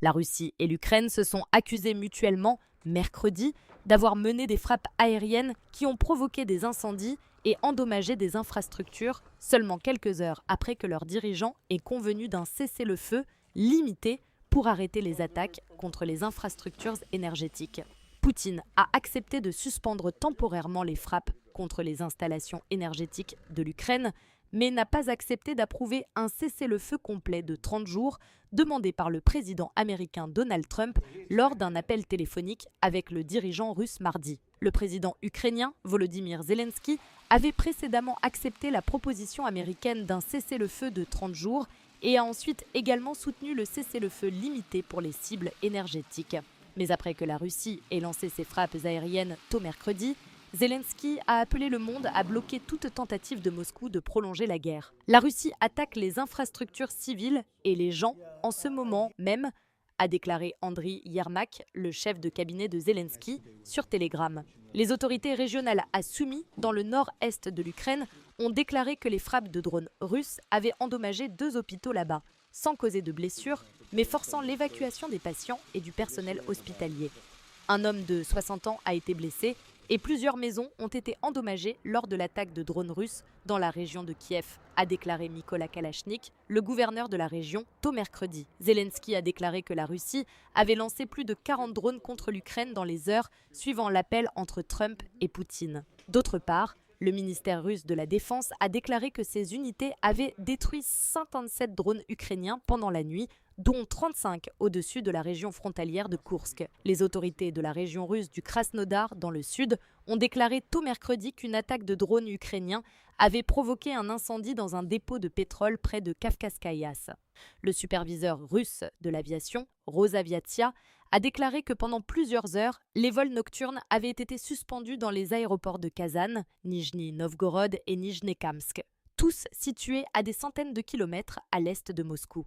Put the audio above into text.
La Russie et l'Ukraine se sont accusés mutuellement, mercredi, d'avoir mené des frappes aériennes qui ont provoqué des incendies et endommagé des infrastructures seulement quelques heures après que leurs dirigeants aient convenu d'un cessez-le-feu limité pour arrêter les attaques contre les infrastructures énergétiques. Poutine a accepté de suspendre temporairement les frappes contre les installations énergétiques de l'Ukraine, mais n'a pas accepté d'approuver un cessez-le-feu complet de 30 jours demandé par le président américain Donald Trump lors d'un appel téléphonique avec le dirigeant russe mardi. Le président ukrainien Volodymyr Zelensky avait précédemment accepté la proposition américaine d'un cessez-le-feu de 30 jours et a ensuite également soutenu le cessez-le-feu limité pour les cibles énergétiques. Mais après que la Russie ait lancé ses frappes aériennes tôt mercredi, Zelensky a appelé le monde à bloquer toute tentative de Moscou de prolonger la guerre. La Russie attaque les infrastructures civiles et les gens en ce moment même, a déclaré Andriy Yermak, le chef de cabinet de Zelensky, sur Telegram. Les autorités régionales à Soumy, dans le nord-est de l'Ukraine, ont déclaré que les frappes de drones russes avaient endommagé 2 hôpitaux là-bas, sans causer de blessures, mais forçant l'évacuation des patients et du personnel hospitalier. Un homme de 60 ans a été blessé et plusieurs maisons ont été endommagées lors de l'attaque de drones russes dans la région de Kiev, a déclaré Mykola Kalachnik, le gouverneur de la région, tôt mercredi. Zelensky a déclaré que la Russie avait lancé plus de 40 drones contre l'Ukraine dans les heures suivant l'appel entre Trump et Poutine. D'autre part, le ministère russe de la Défense a déclaré que ses unités avaient détruit 57 drones ukrainiens pendant la nuit, dont 35 au-dessus de la région frontalière de Koursk. Les autorités de la région russe du Krasnodar, dans le sud, ont déclaré tôt mercredi qu'une attaque de drones ukrainiens avait provoqué un incendie dans un dépôt de pétrole près de Kavkazkayas. Le superviseur russe de l'aviation, Rosaviatsia, a déclaré que pendant plusieurs heures, les vols nocturnes avaient été suspendus dans les aéroports de Kazan, Nijni Novgorod et Nijnekamsk, tous situés à des centaines de kilomètres à l'est de Moscou.